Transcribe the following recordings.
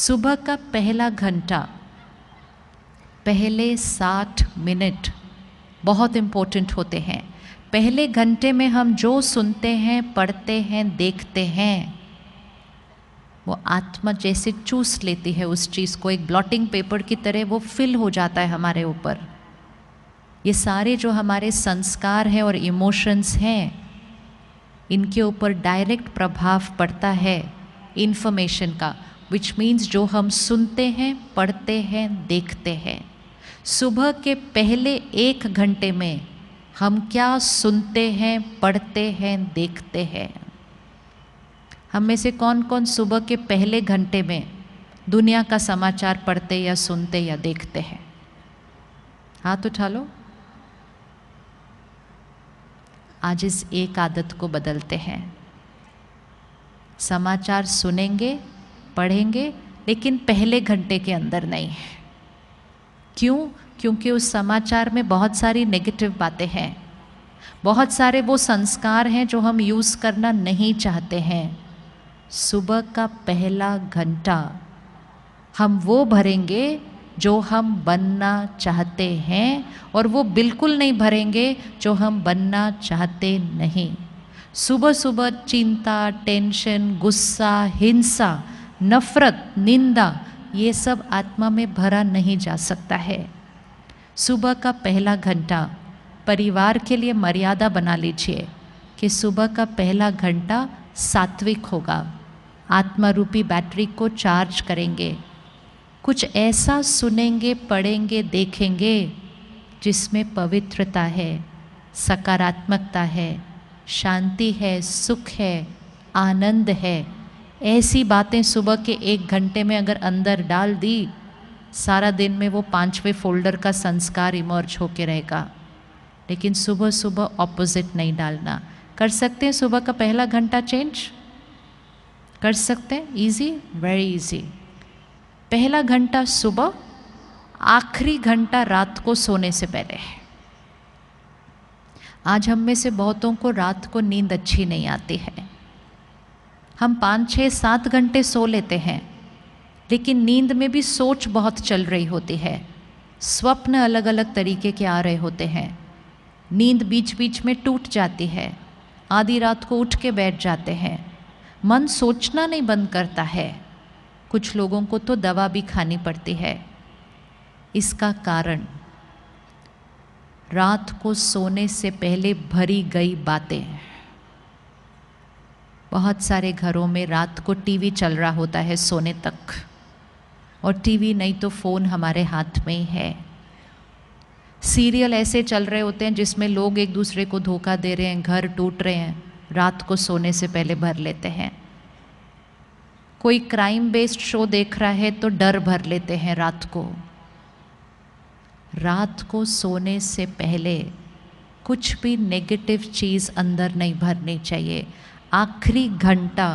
सुबह का पहला घंटा, पहले 60 मिनट बहुत इम्पोर्टेंट होते हैं। पहले घंटे में हम जो सुनते हैं, पढ़ते हैं, देखते हैं, वो आत्मा जैसे चूस लेती है उस चीज़ को, एक ब्लॉटिंग पेपर की तरह वो फिल हो जाता है हमारे ऊपर। ये सारे जो हमारे संस्कार हैं और इमोशंस हैं, इनके ऊपर डायरेक्ट प्रभाव पड़ता है इन्फॉर्मेशन का, विच मीन्स जो हम सुनते हैं, पढ़ते हैं, देखते हैं। सुबह के पहले 1 घंटे में हम क्या सुनते हैं, पढ़ते हैं, देखते हैं? हम में से कौन कौन सुबह के पहले घंटे में दुनिया का समाचार पढ़ते या सुनते या देखते हैं? हाथ उठा लो। आज इस एक आदत को बदलते हैं। समाचार सुनेंगे, पढ़ेंगे, लेकिन पहले घंटे के अंदर नहीं। क्यों? क्योंकि उस समाचार में बहुत सारी नेगेटिव बातें हैं, बहुत सारे वो संस्कार हैं जो हम यूज़ करना नहीं चाहते हैं। सुबह का पहला घंटा हम वो भरेंगे जो हम बनना चाहते हैं, और वो बिल्कुल नहीं भरेंगे जो हम बनना चाहते नहीं। सुबह सुबह चिंता, टेंशन, गुस्सा, हिंसा, नफरत, निंदा, ये सब आत्मा में भरा नहीं जा सकता है। सुबह का पहला घंटा परिवार के लिए मर्यादा बना लीजिए कि सुबह का पहला घंटा सात्विक होगा। आत्मा रूपी बैटरी को चार्ज करेंगे, कुछ ऐसा सुनेंगे, पढ़ेंगे, देखेंगे जिसमें पवित्रता है, सकारात्मकता है, शांति है, सुख है, आनंद है। ऐसी बातें सुबह के 1 घंटे में अगर अंदर डाल दी, सारा दिन में वो 5वें फोल्डर का संस्कार इमर्ज होके रहेगा। लेकिन सुबह सुबह ऑपोजिट नहीं डालना। कर सकते हैं सुबह का पहला घंटा चेंज? कर सकते हैं? Easy, very easy. पहला घंटा सुबह, आखिरी घंटा रात को सोने से पहले है। आज हम में से बहुतों को रात को नींद अच्छी नहीं आती है। हम 5, 6, 7 घंटे सो लेते हैं, लेकिन नींद में भी सोच बहुत चल रही होती है, स्वप्न अलग अलग तरीके के आ रहे होते हैं, नींद बीच बीच में टूट जाती है, आधी रात को उठ के बैठ जाते हैं, मन सोचना नहीं बंद करता है। कुछ लोगों को तो दवा भी खानी पड़ती है। इसका कारण रात को सोने से पहले भरी गई बातें। बहुत सारे घरों में रात को टीवी चल रहा होता है सोने तक, और टीवी नहीं तो फ़ोन हमारे हाथ में ही है। सीरियल ऐसे चल रहे होते हैं जिसमें लोग एक दूसरे को धोखा दे रहे हैं, घर टूट रहे हैं, रात को सोने से पहले भर लेते हैं। कोई क्राइम बेस्ड शो देख रहा है तो डर भर लेते हैं रात को। रात को सोने से पहले कुछ भी नेगेटिव चीज़ अंदर नहीं भरनी चाहिए। आखिरी घंटा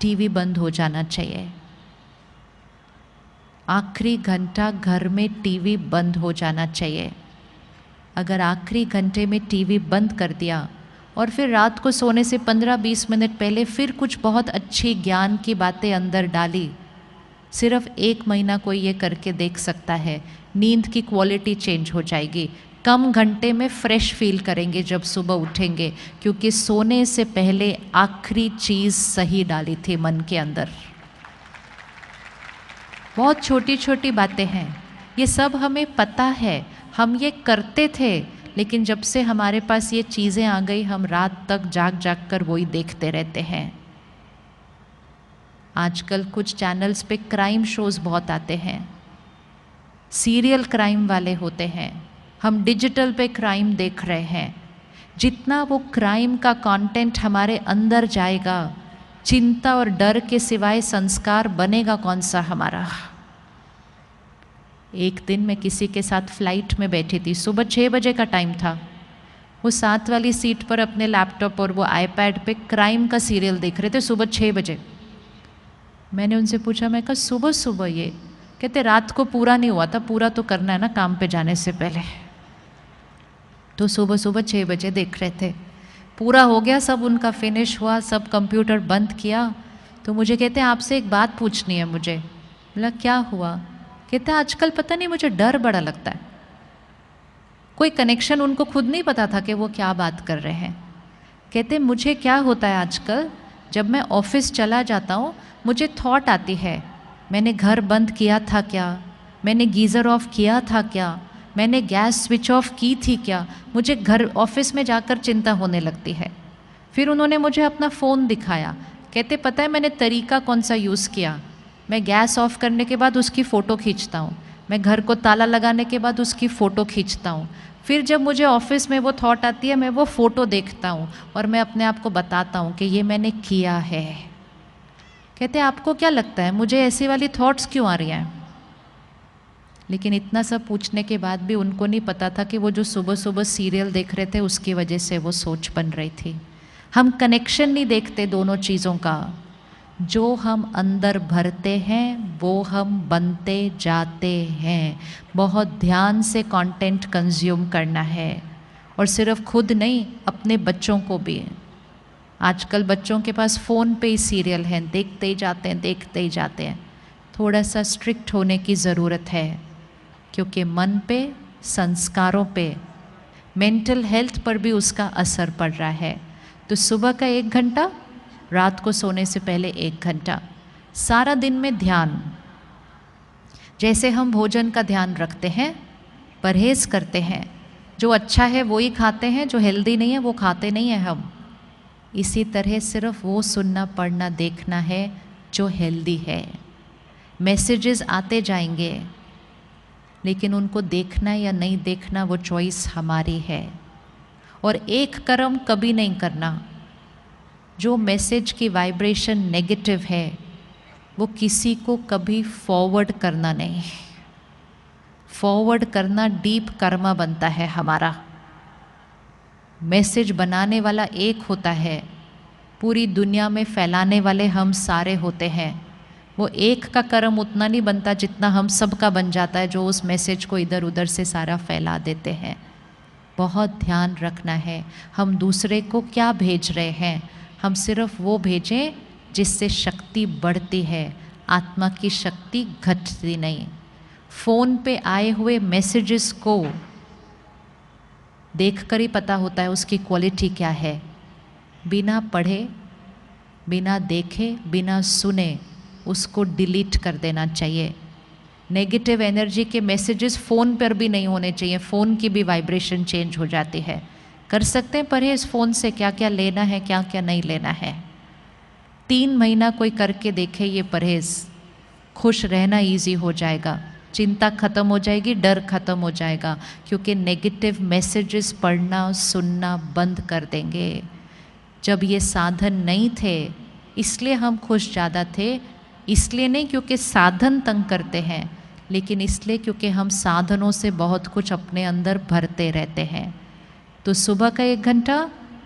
टीवी बंद हो जाना चाहिए। आखिरी घंटा घर में टीवी बंद हो जाना चाहिए। अगर आखिरी घंटे में टीवी बंद कर दिया और फिर रात को सोने से 15-20 मिनट पहले फिर कुछ बहुत अच्छी ज्ञान की बातें अंदर डाली, सिर्फ 1 महीना कोई ये करके देख सकता है, नींद की क्वालिटी चेंज हो जाएगी। कम घंटे में फ्रेश फील करेंगे जब सुबह उठेंगे, क्योंकि सोने से पहले आखिरी चीज़ सही डाली थी मन के अंदर। बहुत छोटी छोटी बातें हैं, ये सब हमें पता है, हम ये करते थे, लेकिन जब से हमारे पास ये चीज़ें आ गई, हम रात तक जाग जाग कर वही देखते रहते हैं। आजकल कुछ चैनल्स पे क्राइम शोज़ बहुत आते हैं, सीरियल क्राइम वाले होते हैं। हम डिजिटल पे क्राइम देख रहे हैं। जितना वो क्राइम का कंटेंट हमारे अंदर जाएगा, चिंता और डर के सिवाय संस्कार बनेगा कौन सा हमारा। एक दिन मैं किसी के साथ फ्लाइट में बैठी थी, सुबह 6 बजे का टाइम था। वो साथ वाली सीट पर अपने लैपटॉप और वो आईपैड पे क्राइम का सीरियल देख रहे थे सुबह 6 बजे। मैंने उनसे पूछा, मैं कहा सुबह सुबह ये? कहते रात को पूरा नहीं हुआ था, पूरा तो करना है ना काम पे जाने से पहले। तो सुबह सुबह 6 बजे देख रहे थे, पूरा हो गया, सब उनका फिनिश हुआ, सब कंप्यूटर बंद किया। तो मुझे कहते हैं आपसे एक बात पूछनी है मुझे। बोला क्या हुआ? कहते आजकल पता नहीं मुझे डर बड़ा लगता है। कोई कनेक्शन उनको खुद नहीं पता था कि वो क्या बात कर रहे हैं। कहते मुझे क्या होता है आजकल, जब मैं ऑफिस चला जाता हूँ मुझे थॉट आती है, मैंने घर बंद किया था क्या, मैंने गीज़र ऑफ किया था क्या, मैंने गैस स्विच ऑफ की थी क्या, मुझे घर ऑफिस में जाकर चिंता होने लगती है। फिर उन्होंने मुझे अपना फ़ोन दिखाया। कहते पता है मैंने तरीका कौन सा यूज़ किया, मैं गैस ऑफ करने के बाद उसकी फ़ोटो खींचता हूँ, मैं घर को ताला लगाने के बाद उसकी फ़ोटो खींचता हूँ, फिर जब मुझे ऑफिस में वो थॉट आती है मैं वो फ़ोटो देखता हूँ और मैं अपने आप को बताता हूँ कि ये मैंने किया है। कहते आपको क्या लगता है मुझे ऐसी वाली थॉट्स क्यों आ रही हैं? लेकिन इतना सब पूछने के बाद भी उनको नहीं पता था कि वो जो सुबह सुबह सीरियल देख रहे थे उसकी वजह से वो सोच बन रही थी। हम कनेक्शन नहीं देखते दोनों चीज़ों का। जो हम अंदर भरते हैं वो हम बनते जाते हैं। बहुत ध्यान से कंटेंट कंज्यूम करना है और सिर्फ खुद नहीं, अपने बच्चों को भी। आजकल बच्चों के पास फ़ोन पे ही सीरियल हैं, देखते ही जाते हैं, देखते ही जाते हैं। थोड़ा सा स्ट्रिक्ट होने की ज़रूरत है, क्योंकि मन पे, संस्कारों पे, मेंटल हेल्थ पर भी उसका असर पड़ रहा है। तो सुबह का 1 घंटा, रात को सोने से पहले 1 घंटा, सारा दिन में ध्यान। जैसे हम भोजन का ध्यान रखते हैं, परहेज़ करते हैं, जो अच्छा है वो ही खाते हैं, जो हेल्दी नहीं है वो खाते नहीं हैं हम। इसी तरह सिर्फ वो सुनना, पढ़ना, देखना है जो हेल्दी है। मैसेजेस आते जाएंगे, लेकिन उनको देखना या नहीं देखना वो चॉइस हमारी है। और एक कर्म कभी नहीं करना। जो मैसेज की वाइब्रेशन नेगेटिव है वो किसी को कभी फॉरवर्ड करना नहीं। फॉरवर्ड करना डीप कर्मा बनता है हमारा। मैसेज बनाने वाला एक होता है, पूरी दुनिया में फैलाने वाले हम सारे होते हैं। वो एक का कर्म उतना नहीं बनता जितना हम सब का बन जाता है, जो उस मैसेज को इधर उधर से सारा फैला देते हैं। बहुत ध्यान रखना है हम दूसरे को क्या भेज रहे हैं। हम सिर्फ वो भेजें जिससे शक्ति बढ़ती है, आत्मा की शक्ति घटती नहीं। फ़ोन पे आए हुए मैसेजेस को देखकर ही पता होता है उसकी क्वालिटी क्या है। बिना पढ़े, बिना देखे, बिना सुने उसको डिलीट कर देना चाहिए। नेगेटिव एनर्जी के मैसेजेस फ़ोन पर भी नहीं होने चाहिए। फ़ोन की भी वाइब्रेशन चेंज हो जाती है। कर सकते हैं परहेज़ फ़ोन से, क्या क्या लेना है, क्या क्या नहीं लेना है। 3 महीना कोई करके देखे ये परहेज़, खुश रहना इजी हो जाएगा, चिंता ख़त्म हो जाएगी, डर ख़त्म हो जाएगा, क्योंकि नेगेटिव मैसेजेस पढ़ना सुनना बंद कर देंगे। जब ये साधन नहीं थे इसलिए हम खुश ज़्यादा थे, इसलिए नहीं क्योंकि साधन तंग करते हैं, लेकिन इसलिए क्योंकि हम साधनों से बहुत कुछ अपने अंदर भरते रहते हैं। तो सुबह का 1 घंटा,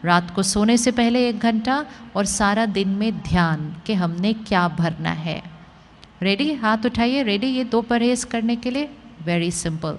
रात को सोने से पहले 1 घंटा, और सारा दिन में ध्यान कि हमने क्या भरना है। रेडी? हाथ उठाइए। रेडी? ये 2 परहेज़ करने के लिए वेरी सिंपल।